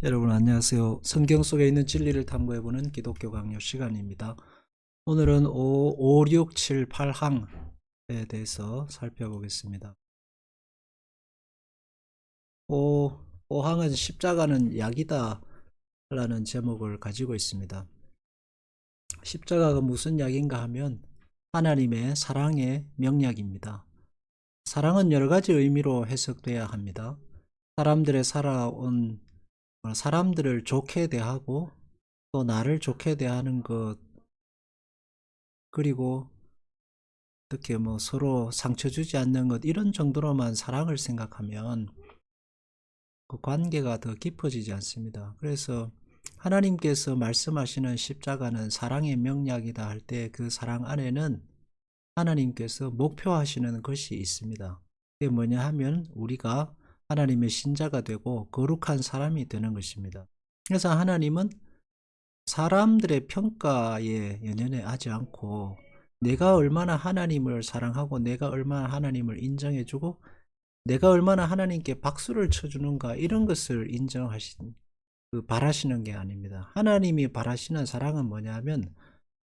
여러분 안녕하세요. 성경 속에 있는 진리를 탐구해보는 기독교 강요 시간입니다. 오늘은 5, 6, 7, 8항에 대해서 살펴보겠습니다. 5, 5항은 십자가는 약이다 라는 제목을 가지고 있습니다. 십자가가 무슨 약인가 하면 하나님의 사랑의 명약입니다. 사랑은 여러 가지 의미로 해석돼야 합니다. 사람들을 좋게 대하고 또 나를 좋게 대하는 것, 그리고 어떻게 서로 상처 주지 않는 것, 이런 정도로만 사랑을 생각하면 그 관계가 더 깊어지지 않습니다. 그래서 하나님께서 말씀하시는 십자가는 사랑의 명약이다 할 때 그 사랑 안에는 하나님께서 목표하시는 것이 있습니다. 그게 뭐냐 하면 우리가 하나님의 신자가 되고 거룩한 사람이 되는 것입니다. 그래서 하나님은 사람들의 평가에 연연하지 않고 내가 얼마나 하나님을 사랑하고 내가 얼마나 하나님을 인정해주고 내가 얼마나 하나님께 박수를 쳐주는가, 이런 것을 바라시는 게 아닙니다. 하나님이 바라시는 사랑은 뭐냐 하면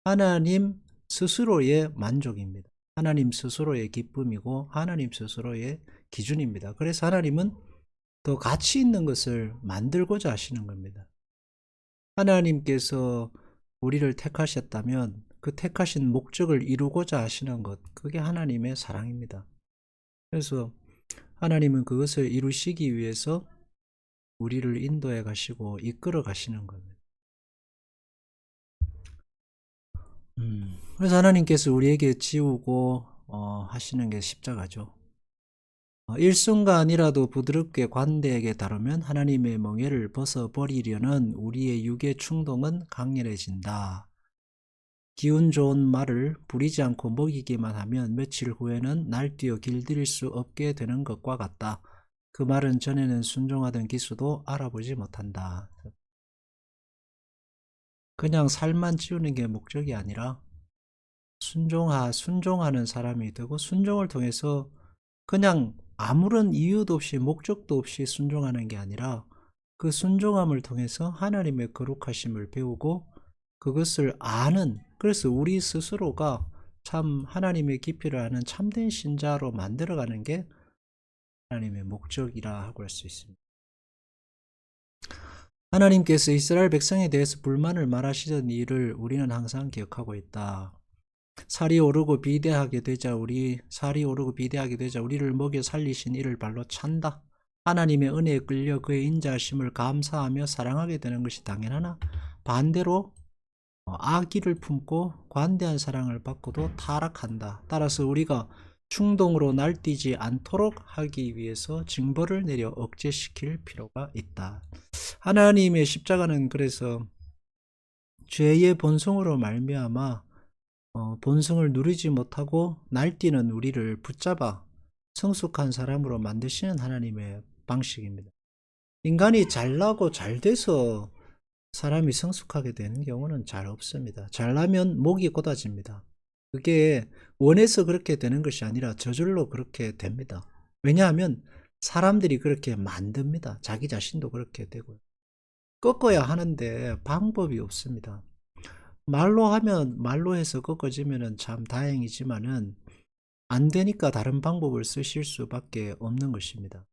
하나님 스스로의 만족입니다. 하나님 스스로의 기쁨이고 하나님 스스로의 기준입니다. 그래서 하나님은 더 가치 있는 것을 만들고자 하시는 겁니다. 하나님께서 우리를 택하셨다면 그 택하신 목적을 이루고자 하시는 것, 그게 하나님의 사랑입니다. 그래서 하나님은 그것을 이루시기 위해서 우리를 인도해 가시고 이끌어 가시는 겁니다. 그래서 하나님께서 우리에게 지우고 하시는 게 십자가죠. 일순간이라도 부드럽게 관대하게 다루면 하나님의 멍에를 벗어버리려는 우리의 육의 충동은 강렬해진다. 기운 좋은 말을 부리지 않고 먹이기만 하면 며칠 후에는 날뛰어 길들일 수 없게 되는 것과 같다. 그 말은 전에는 순종하던 기수도 알아보지 못한다. 그냥 살만 찌우는 게 목적이 아니라 순종하는 사람이 되고, 순종을 통해서 그냥 아무런 이유도 없이 목적도 없이 순종하는 게 아니라 그 순종함을 통해서 하나님의 거룩하심을 배우고 그것을 아는, 그래서 우리 스스로가 참 하나님의 깊이를 아는 참된 신자로 만들어가는 게 하나님의 목적이라 하고 할 수 있습니다. 하나님께서 이스라엘 백성에 대해서 불만을 말하시던 일을 우리는 항상 기억하고 있다. 살이 오르고 비대하게 되자 우리를 먹여 살리신 이를 발로 찬다. 하나님의 은혜에 끌려 그의 인자하심을 감사하며 사랑하게 되는 것이 당연하나 반대로 악의를 품고 관대한 사랑을 받고도 타락한다. 따라서 우리가 충동으로 날뛰지 않도록 하기 위해서 징벌을 내려 억제시킬 필요가 있다. 하나님의 십자가는 그래서 죄의 본성으로 말미암아 본성을 누리지 못하고 날뛰는 우리를 붙잡아 성숙한 사람으로 만드시는 하나님의 방식입니다. 인간이 잘나고 잘돼서 사람이 성숙하게 되는 경우는 잘 없습니다. 잘나면 목이 곧아집니다. 그게 원해서 그렇게 되는 것이 아니라 저절로 그렇게 됩니다. 왜냐하면 사람들이 그렇게 만듭니다. 자기 자신도 그렇게 되고요. 꺾어야 하는데 방법이 없습니다. 말로 해서 꺾어지면은 참 다행이지만은 안 되니까 다른 방법을 쓰실 수밖에 없는 것입니다.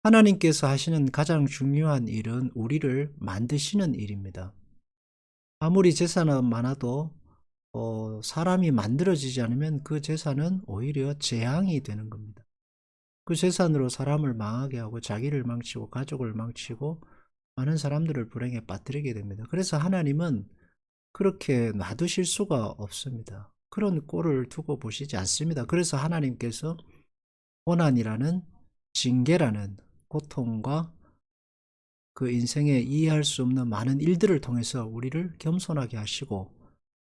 하나님께서 하시는 가장 중요한 일은 우리를 만드시는 일입니다. 아무리 재산은 많아도 사람이 만들어지지 않으면 그 재산은 오히려 재앙이 되는 겁니다. 그 재산으로 사람을 망하게 하고 자기를 망치고 가족을 망치고 많은 사람들을 불행에 빠뜨리게 됩니다. 그래서 하나님은 그렇게 놔두실 수가 없습니다. 그런 꼴을 두고 보시지 않습니다. 그래서 하나님께서 고난이라는, 징계라는 고통과 그 인생에 이해할 수 없는 많은 일들을 통해서 우리를 겸손하게 하시고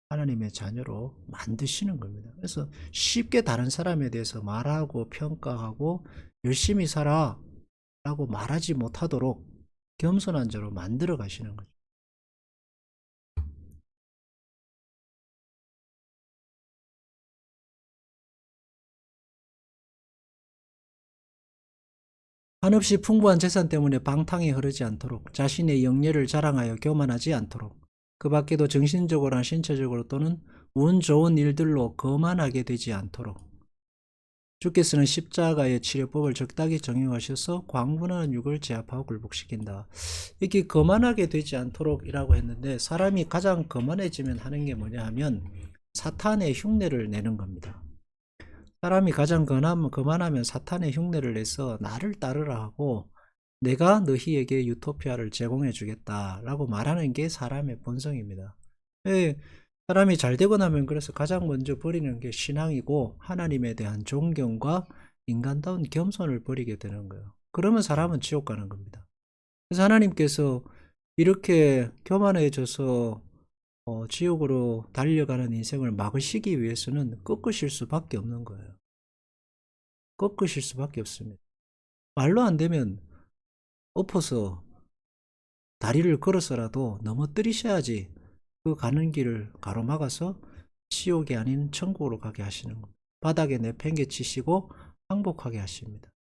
하나님의 자녀로 만드시는 겁니다. 그래서 쉽게 다른 사람에 대해서 말하고 평가하고 열심히 살아 라고 말하지 못하도록 겸손한 자로 만들어 가시는 거죠. 한없이 풍부한 재산 때문에 방탕히 흐르지 않도록, 자신의 영예를 자랑하여 교만하지 않도록, 그 밖에도 정신적으로나 신체적으로 또는 운 좋은 일들로 거만하게 되지 않도록, 주께서는 십자가의 치료법을 적당히 정형하셔서 광분하는 육을 제압하고 굴복시킨다. 이렇게 거만하게 되지 않도록이라고 했는데, 사람이 가장 거만해지면 하는 게 뭐냐 하면 사탄의 흉내를 내는 겁니다. 사람이 가장 거만하면 사탄의 흉내를 내서 나를 따르라 하고 내가 너희에게 유토피아를 제공해 주겠다라고 말하는 게 사람의 본성입니다. 예, 사람이 잘 되고 나면 그래서 가장 먼저 버리는 게 신앙이고 하나님에 대한 존경과 인간다운 겸손을 버리게 되는 거예요. 그러면 사람은 지옥 가는 겁니다. 그래서 하나님께서 이렇게 교만해져서 지옥으로 달려가는 인생을 막으시기 위해서는 꺾으실 수밖에 없는 거예요. 꺾으실 수밖에 없습니다. 말로 안 되면 엎어서 다리를 걸어서라도 넘어뜨리셔야지 그 가는 길을 가로막아서 지옥이 아닌 천국으로 가게 하시는 겁니다. 바닥에 내팽개치시고 항복하게 하십니다.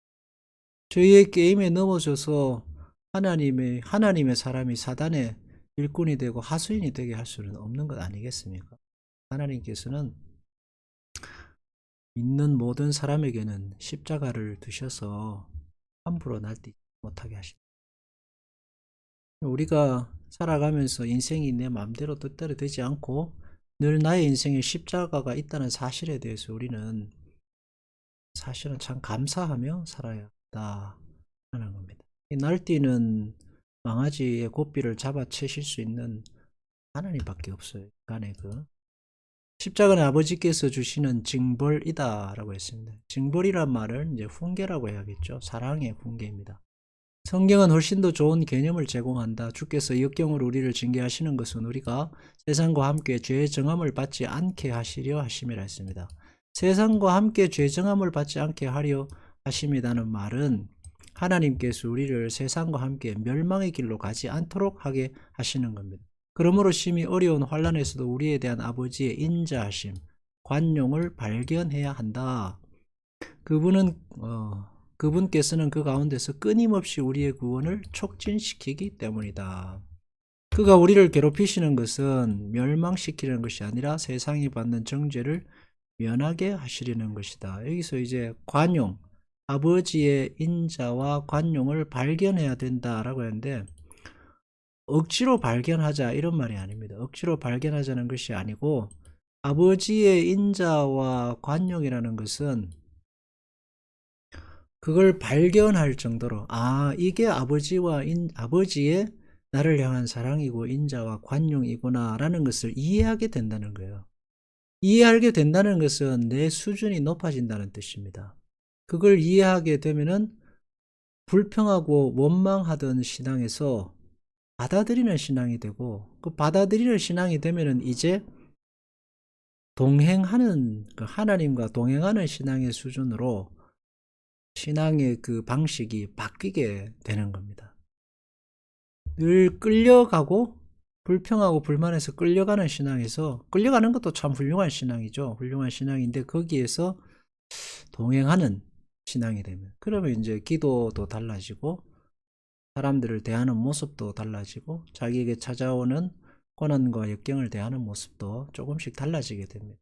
저희의 게임에 넘어져서 하나님의 사람이 사단의 일꾼이 되고 하수인이 되게 할 수는 없는 것 아니겠습니까? 하나님께서는 믿는 모든 사람에게는 십자가를 두셔서 함부로 날뛰지 못하게 하십니다. 우리가 살아가면서 인생이 내 마음대로 뜻대로 되지 않고 늘 나의 인생에 십자가가 있다는 사실에 대해서 우리는 사실은 참 감사하며 살아야 한다 하는 겁니다. 이 날뛰는 망아지의 고삐를 잡아채실 수 있는 하나님밖에 없어요. 인간의 그 십자가는 아버지께서 주시는 징벌이다 라고 했습니다. 징벌이란 말은 이제 훈계라고 해야겠죠. 사랑의 훈계입니다. 성경은 훨씬 더 좋은 개념을 제공한다. 주께서 역경으로 우리를 징계하시는 것은 우리가 세상과 함께 죄의 정함을 받지 않게 하시려 하심이라 했습니다. 세상과 함께 죄 정함을 받지 않게 하려 하심이라는 말은 하나님께서 우리를 세상과 함께 멸망의 길로 가지 않도록 하게 하시는 겁니다. 그러므로 심히 어려운 환난에서도 우리에 대한 아버지의 인자하심, 관용을 발견해야 한다. 그분께서는 그 가운데서 끊임없이 우리의 구원을 촉진시키기 때문이다. 그가 우리를 괴롭히시는 것은 멸망시키는 것이 아니라 세상이 받는 정죄를 면하게 하시려는 것이다. 여기서 이제 관용, 아버지의 인자와 관용을 발견해야 된다라고 하는데 억지로 발견하자 이런 말이 아닙니다. 억지로 발견하자는 것이 아니고 아버지의 인자와 관용이라는 것은 그걸 발견할 정도로 이게 아버지의 나를 향한 사랑이고 인자와 관용이구나 라는 것을 이해하게 된다는 거예요. 이해하게 된다는 것은 내 수준이 높아진다는 뜻입니다. 그걸 이해하게 되면은 불평하고 원망하던 신앙에서 받아들이는 신앙이 되고 그 받아들이는 신앙이 되면은 이제 동행하는 하나님과 동행하는 신앙의 수준으로 신앙의 그 방식이 바뀌게 되는 겁니다. 늘 끌려가고 불평하고 불만해서 끌려가는 신앙에서 끌려가는 것도 참 훌륭한 신앙이죠. 훌륭한 신앙인데 거기에서 동행하는 신앙이 되면 그러면 이제 기도도 달라지고 사람들을 대하는 모습도 달라지고 자기에게 찾아오는 고난과 역경을 대하는 모습도 조금씩 달라지게 됩니다.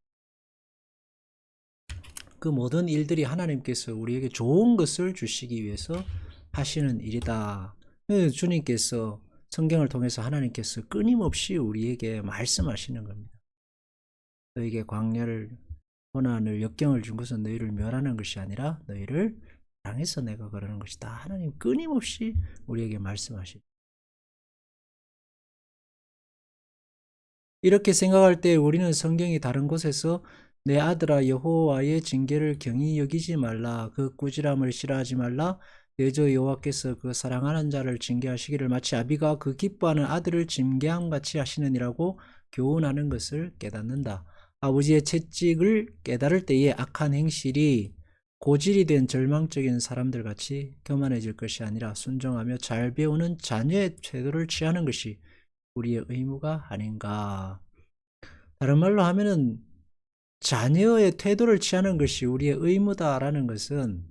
그 모든 일들이 하나님께서 우리에게 좋은 것을 주시기 위해서 하시는 일이다. 주님께서 성경을 통해서 하나님께서 끊임없이 우리에게 말씀하시는 겁니다. 너에게 광야를 고난을 역경을 준 것은 너희를 멸하는 것이 아니라 너희를 사랑해서 내가 그러는 것이다. 하나님 끊임없이 우리에게 말씀하십니다. 이렇게 생각할 때 우리는 성경이 다른 곳에서 내 아들아 여호와의 징계를 경히 여기지 말라. 그 꾸지람을 싫어하지 말라. 내 주 여호와께서 그 사랑하는 자를 징계하시기를 마치 아비가 그 기뻐하는 아들을 징계함같이 하시느니라고 교훈하는 것을 깨닫는다. 아버지의 채찍을 깨달을 때에 악한 행실이 고질이 된 절망적인 사람들같이 교만해질 것이 아니라 순종하며 잘 배우는 자녀의 태도를 취하는 것이 우리의 의무가 아닌가. 다른 말로 하면은 자녀의 태도를 취하는 것이 우리의 의무다라는 것은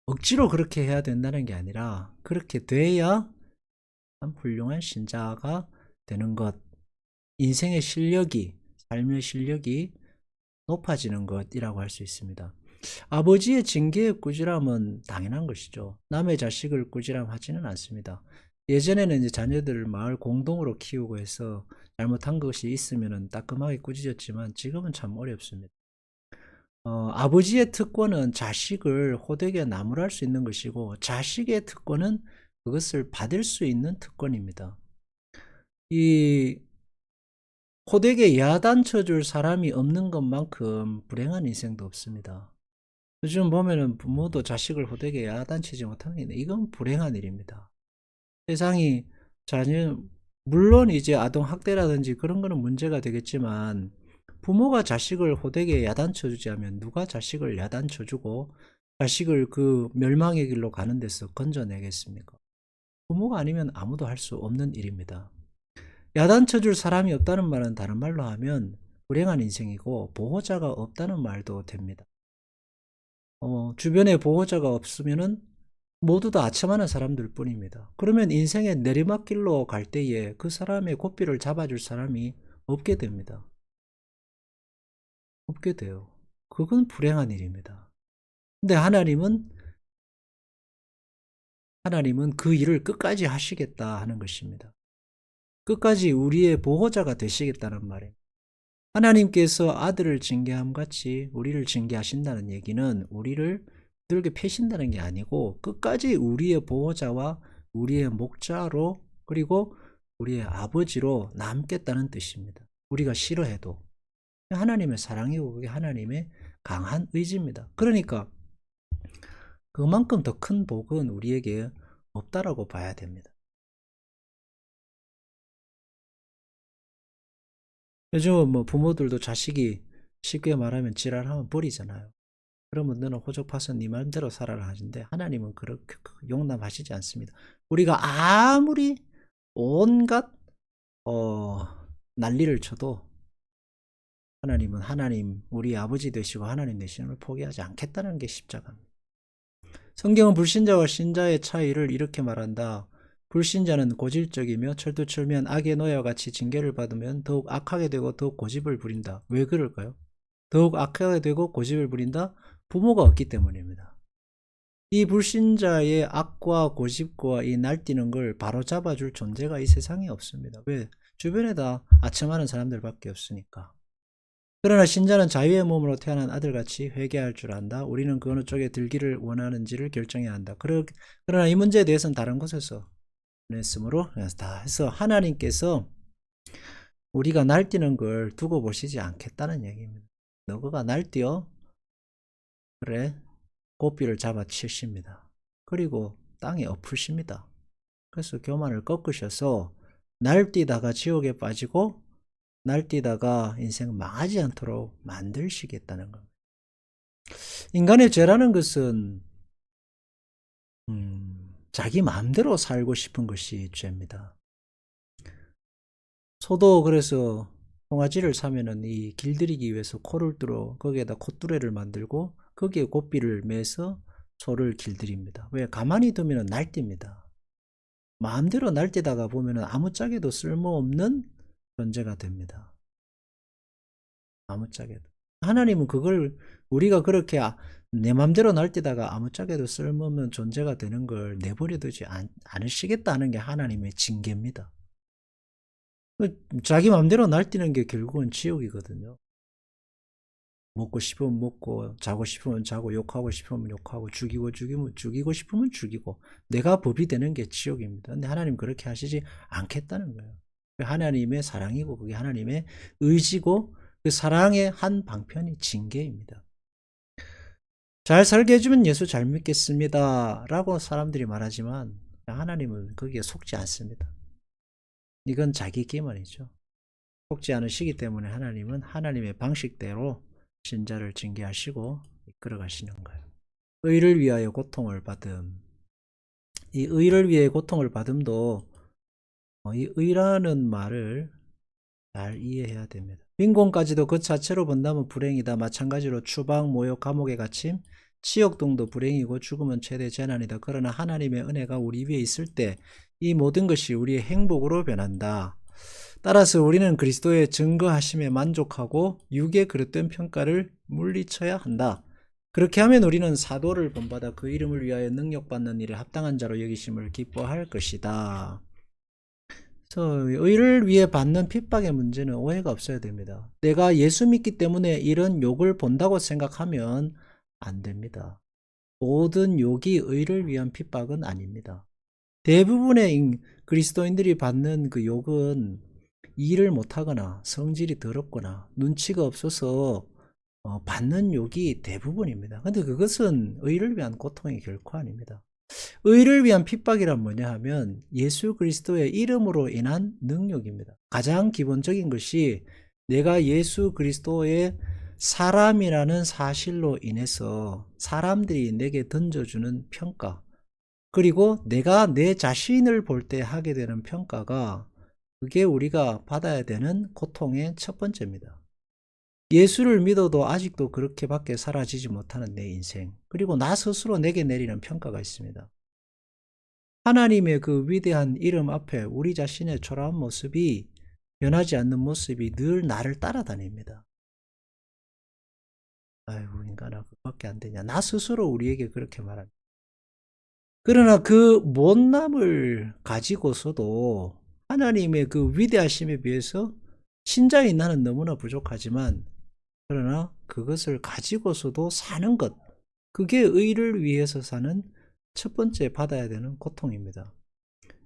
억지로 그렇게 해야 된다는 게 아니라 그렇게 돼야 참 훌륭한 신자가 되는 것, 인생의 실력이, 삶의 실력이 높아지는 것이라고 할 수 있습니다. 아버지의 징계에 꾸지람은 당연한 것이죠. 남의 자식을 꾸지람하지는 않습니다. 예전에는 이제 자녀들을 마을 공동으로 키우고 해서 잘못한 것이 있으면 따끔하게 꾸짖었지만 지금은 참 어렵습니다. 아버지의 특권은 자식을 호되게 나무랄 수 있는 것이고 자식의 특권은 그것을 받을 수 있는 특권입니다. 이 호되게 야단쳐줄 사람이 없는 것만큼 불행한 인생도 없습니다. 요즘 보면은 부모도 자식을 호되게 야단치지 못하는 게 이건 불행한 일입니다. 세상이 자녀 물론 이제 아동 학대라든지 그런 거는 문제가 되겠지만 부모가 자식을 호되게 야단쳐주지 않으면 누가 자식을 야단쳐주고 자식을 그 멸망의 길로 가는 데서 건져내겠습니까? 부모가 아니면 아무도 할 수 없는 일입니다. 야단쳐줄 사람이 없다는 말은 다른 말로 하면 불행한 인생이고 보호자가 없다는 말도 됩니다. 주변에 보호자가 없으면은 모두 다 아첨하는 사람들 뿐입니다. 그러면 인생의 내리막길로 갈 때에 그 사람의 고삐를 잡아줄 사람이 없게 됩니다. 없게 돼요. 그건 불행한 일입니다. 근데 하나님은 그 일을 끝까지 하시겠다 하는 것입니다. 끝까지 우리의 보호자가 되시겠다는 말이에요. 하나님께서 아들을 징계함 같이 우리를 징계하신다는 얘기는 우리를 들게 패신다는 게 아니고 끝까지 우리의 보호자와 우리의 목자로 그리고 우리의 아버지로 남겠다는 뜻입니다. 우리가 싫어해도 하나님의 사랑이고 그게 하나님의 강한 의지입니다. 그러니까 그만큼 더 큰 복은 우리에게 없다라고 봐야 됩니다. 요즘은 뭐 부모들도 자식이 쉽게 말하면 지랄하면 버리잖아요. 그러면 너는 호적 파서 네 말대로 살아라 하는데 하나님은 그렇게 용납하시지 않습니다. 우리가 아무리 온갖 난리를 쳐도 하나님은 하나님 우리 아버지 되시고 하나님 되시는 걸 포기하지 않겠다는 게 십자가입니다. 성경은 불신자와 신자의 차이를 이렇게 말한다. 불신자는 고질적이며 철두철미한 악의 노예와 같이 징계를 받으면 더욱 악하게 되고 더욱 고집을 부린다. 왜 그럴까요? 더욱 악하게 되고 고집을 부린다? 부모가 없기 때문입니다. 이 불신자의 악과 고집과 이 날뛰는 걸 바로잡아줄 존재가 이 세상에 없습니다. 왜? 주변에 다 아첨하는 사람들밖에 없으니까. 그러나 신자는 자유의 몸으로 태어난 아들같이 회개할 줄 안다. 우리는 그 어느 쪽에 들기를 원하는지를 결정해야 한다. 그러나 이 문제에 대해서는 다른 곳에서 냈으므로 다 해서 하나님께서 우리가 날뛰는 걸 두고 보시지 않겠다는 얘기입니다. 너가 날뛰어? 그래. 고삐를 잡아 치십니다. 그리고 땅에 엎으십니다. 그래서 교만을 꺾으셔서 날뛰다가 지옥에 빠지고 날뛰다가 인생 망하지 않도록 만드시겠다는 겁니다. 인간의 죄라는 것은 자기 마음대로 살고 싶은 것이 죄입니다. 소도 그래서 송아지를 사면은 이 길들이기 위해서 코를 뚫어 거기에다 콧뚜레를 만들고 거기에 고삐를 매서 소를 길들입니다. 왜? 가만히 두면 날뜁니다. 마음대로 날뛰다가 보면 아무짝에도 쓸모없는 존재가 됩니다. 아무짝에도. 하나님은 그걸 우리가 그렇게 내 마음대로 날뛰다가 아무짝에도 쓸모없는 존재가 되는 걸 내버려 두지 않으시겠다 하는 게 하나님의 징계입니다. 자기 마음대로 날뛰는 게 결국은 지옥이거든요. 먹고 싶으면 먹고 자고 싶으면 자고 욕하고 싶으면 욕하고 죽이고 싶으면 죽이고 내가 법이 되는 게 지옥입니다. 근데 하나님 그렇게 하시지 않겠다는 거예요. 하나님의 사랑이고 그게 하나님의 의지고 그 사랑의 한 방편이 징계입니다. 잘 살게 해주면 예수 잘 믿겠습니다 라고 사람들이 말하지만 하나님은 거기에 속지 않습니다. 이건 자기 기만이죠. 속지 않으시기 때문에 하나님은 하나님의 방식대로 신자를 징계하시고 이끌어 가시는 거예요. 의를 위하여 고통을 받음. 이 의를 위해 고통을 받음도 이 의라는 말을 잘 이해해야 됩니다. 빈곤까지도 그 자체로 본다면 불행이다. 마찬가지로 추방, 모욕, 감옥에 갇힘, 치욕등도 불행이고 죽음은 최대 재난이다. 그러나 하나님의 은혜가 우리 위에 있을 때 이 모든 것이 우리의 행복으로 변한다. 따라서 우리는 그리스도의 증거하심에 만족하고 육의 그릇된 평가를 물리쳐야 한다. 그렇게 하면 우리는 사도를 본받아 그 이름을 위하여 능력받는 일에 합당한 자로 여기심을 기뻐할 것이다. 그래서 의를 위해 받는 핍박의 문제는 오해가 없어야 됩니다. 내가 예수 믿기 때문에 이런 욕을 본다고 생각하면 안 됩니다. 모든 욕이 의를 위한 핍박은 아닙니다. 대부분의 그리스도인들이 받는 그 욕은 일을 못하거나 성질이 더럽거나 눈치가 없어서 받는 욕이 대부분입니다. 근데 그것은 의를 위한 고통이 결코 아닙니다. 의를 위한 핍박이란 뭐냐 하면 예수 그리스도의 이름으로 인한 능력입니다. 가장 기본적인 것이 내가 예수 그리스도의 사람이라는 사실로 인해서 사람들이 내게 던져주는 평가, 그리고 내가 내 자신을 볼 때 하게 되는 평가가, 그게 우리가 받아야 되는 고통의 첫 번째입니다. 예수를 믿어도 아직도 그렇게밖에 사라지지 못하는 내 인생, 그리고 나 스스로 내게 내리는 평가가 있습니다. 하나님의 그 위대한 이름 앞에 우리 자신의 초라한 모습이, 변하지 않는 모습이 늘 나를 따라다닙니다. 아이고, 인간아, 그밖에 안 되냐. 나 스스로 우리에게 그렇게 말합니다. 그러나 그 못남을 가지고서도 하나님의 그 위대하심에 비해서 신자인 나는 너무나 부족하지만, 그러나 그것을 가지고서도 사는 것, 그게 의를 위해서 사는 첫 번째 받아야 되는 고통입니다.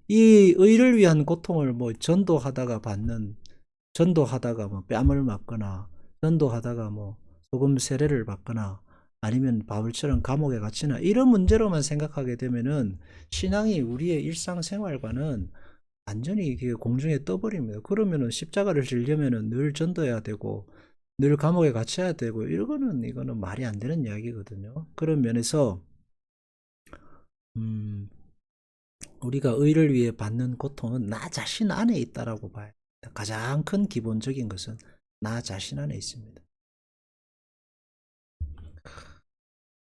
이 의를 위한 고통을 뭐 전도하다가 뭐 뺨을 맞거나, 전도하다가 뭐 소금 세례를 받거나, 아니면 바울처럼 감옥에 갇히나, 이런 문제로만 생각하게 되면은 신앙이 우리의 일상생활과는 완전히 이게 공중에 떠버립니다. 그러면은 십자가를 지려면은 늘 전도해야 되고 늘 감옥에 갇혀야 되고, 이거는 말이 안 되는 이야기거든요. 그런 면에서 우리가 의를 위해 받는 고통은 나 자신 안에 있다라고 봐요. 가장 큰 기본적인 것은 나 자신 안에 있습니다.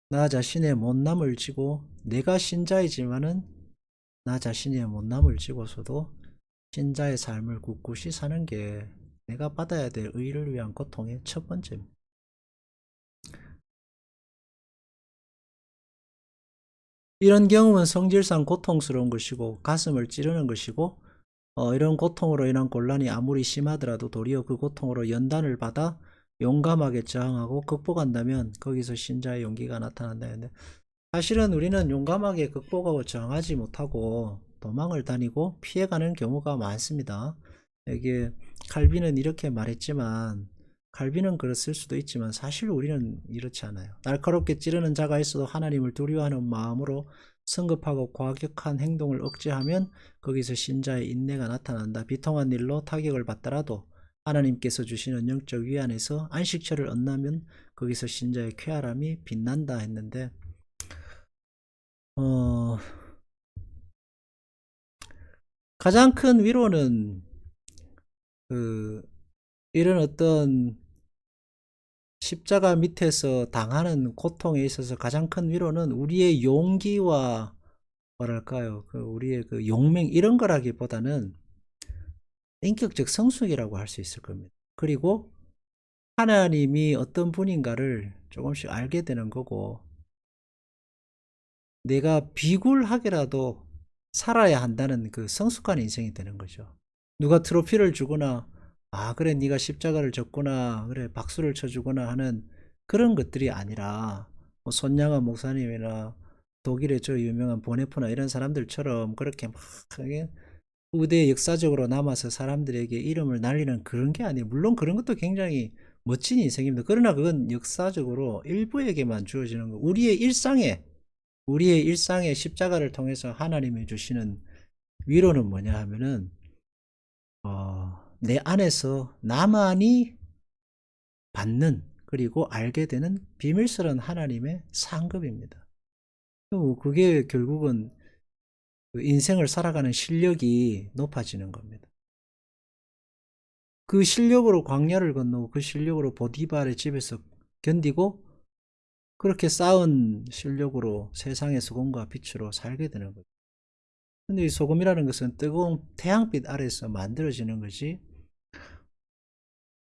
나 자신의 못남을 지고, 내가 신자이지만은 나 자신의 못남을 지고서도 신자의 삶을 굳굳이 사는 게 내가 받아야 될 의를 위한 고통의 첫 번째입니다. 이런 경험은 성질상 고통스러운 것이고 가슴을 찌르는 것이고, 이런 고통으로 인한 곤란이 아무리 심하더라도 도리어 그 고통으로 연단을 받아 용감하게 저항하고 극복한다면 거기서 신자의 용기가 나타난다 했는데, 사실은 우리는 용감하게 극복하고 저항하지 못하고 도망을 다니고 피해가는 경우가 많습니다. 이게 칼빈은 이렇게 말했지만, 칼빈은 그랬을 수도 있지만 사실 우리는 이렇지 않아요. 날카롭게 찌르는 자가 있어도 하나님을 두려워하는 마음으로 성급하고 과격한 행동을 억제하면 거기서 신자의 인내가 나타난다. 비통한 일로 타격을 받더라도 하나님께서 주시는 영적 위안에서 안식처를 얻나면 거기서 신자의 쾌활함이 빛난다 했는데, 가장 큰 위로는 이런 어떤 십자가 밑에서 당하는 고통에 있어서 가장 큰 위로는 우리의 용기와, 뭐랄까요, 우리의 그 용맹, 이런 거라기보다는 인격적 성숙이라고 할 수 있을 겁니다. 그리고 하나님이 어떤 분인가를 조금씩 알게 되는 거고, 내가 비굴하게라도 살아야 한다는 그 성숙한 인생이 되는 거죠. 누가 트로피를 주거나, 아 그래 네가 십자가를 졌구나, 그래 박수를 쳐주거나 하는 그런 것들이 아니라, 뭐 손양아 목사님이나 독일의 저 유명한 보네포나 이런 사람들처럼 그렇게 막 후대에 역사적으로 남아서 사람들에게 이름을 날리는 그런 게 아니에요. 물론 그런 것도 굉장히 멋진 인생입니다. 그러나 그건 역사적으로 일부에게만 주어지는 거. 우리의 일상의 십자가를 통해서 하나님이 주시는 위로는 뭐냐 하면은, 내 안에서 나만이 받는, 그리고 알게 되는 비밀스러운 하나님의 상급입니다. 그게 결국은 인생을 살아가는 실력이 높아지는 겁니다. 그 실력으로 광야를 건너고 그 실력으로 보디발의 집에서 견디고 그렇게 쌓은 실력으로 세상의 소금과 빛으로 살게 되는 거죠. 근데 이 소금이라는 것은 뜨거운 태양빛 아래에서 만들어지는 것이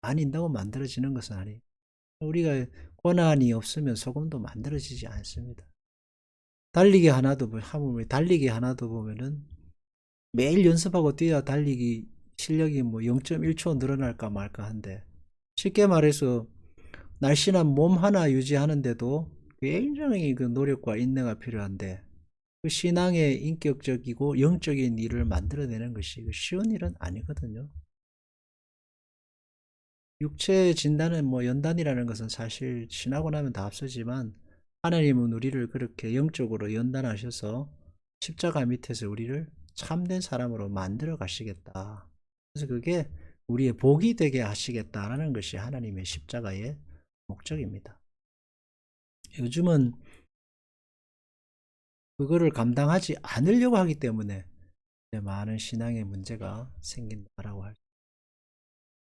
많이 있다고 만들어지는 것은 아니에요. 우리가 고난이 없으면 소금도 만들어지지 않습니다. 하물며 달리기 하나도 보면은 매일 연습하고 뛰어야 달리기 실력이 뭐 0.1초 늘어날까 말까 한데, 쉽게 말해서 날씬한 몸 하나 유지하는데도 굉장히 그 노력과 인내가 필요한데, 그 신앙의 인격적이고 영적인 일을 만들어내는 것이 쉬운 일은 아니거든요. 육체 진단은 뭐 연단이라는 것은 사실 지나고 나면 다 앞서지만, 하나님은 우리를 그렇게 영적으로 연단하셔서 십자가 밑에서 우리를 참된 사람으로 만들어 가시겠다. 그래서 그게 우리의 복이 되게 하시겠다라는 것이 하나님의 십자가의 목적입니다. 요즘은 그거를 감당하지 않으려고 하기 때문에 많은 신앙의 문제가 생긴다라고 할 수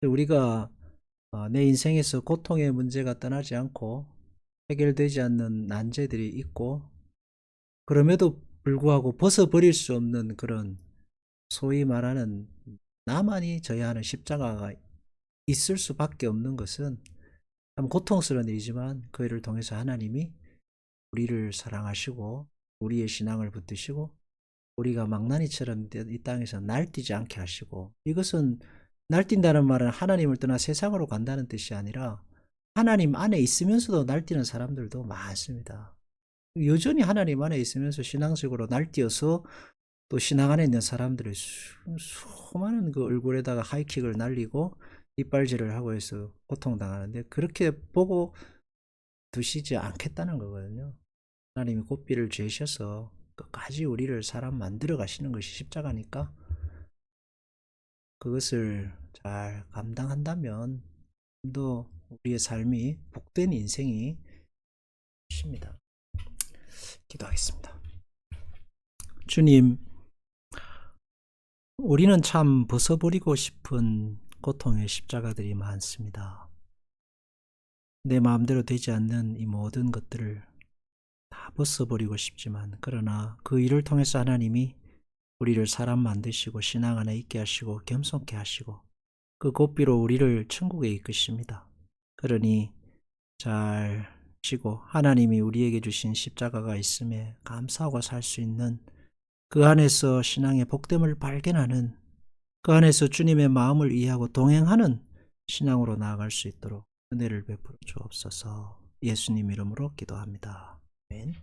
있습니다. 우리가 내 인생에서 고통의 문제가 떠나지 않고 해결되지 않는 난제들이 있고, 그럼에도 불구하고 벗어버릴 수 없는 그런 소위 말하는 나만이 져야 하는 십자가가 있을 수밖에 없는 것은 참 고통스러운 일이지만, 그 일을 통해서 하나님이 우리를 사랑하시고 우리의 신앙을 붙드시고 우리가 망나니처럼 이 땅에서 날뛰지 않게 하시고, 이것은 날뛴다는 말은 하나님을 떠나 세상으로 간다는 뜻이 아니라 하나님 안에 있으면서도 날뛰는 사람들도 많습니다. 여전히 하나님 안에 있으면서 신앙적으로 날뛰어서 또 신앙 안에 있는 사람들의 수많은 그 얼굴에다가 하이킥을 날리고 이빨질을 하고 해서 고통당하는데, 그렇게 보고 두시지 않겠다는 거거든요. 하나님이 고삐를 죄셔서 끝까지 우리를 사람 만들어 가시는 것이 십자가니까, 그것을 잘 감당한다면 또 우리의 삶이 복된 인생이 십니다. 기도하겠습니다. 주님, 우리는 참 벗어버리고 싶은 고통의 십자가들이 많습니다. 내 마음대로 되지 않는 이 모든 것들을 다 벗어버리고 싶지만, 그러나 그 일을 통해서 하나님이 우리를 사람 만드시고 신앙 안에 있게 하시고 겸손케 하시고 그 고삐로 우리를 천국에 이끄십니다. 그러니 잘 지고 하나님이 우리에게 주신 십자가가 있음에 감사하고 살 수 있는, 그 안에서 신앙의 복됨을 발견하는, 그 안에서 주님의 마음을 이해하고 동행하는 신앙으로 나아갈 수 있도록 은혜를 베풀어 주옵소서. 예수님 이름으로 기도합니다. 아멘.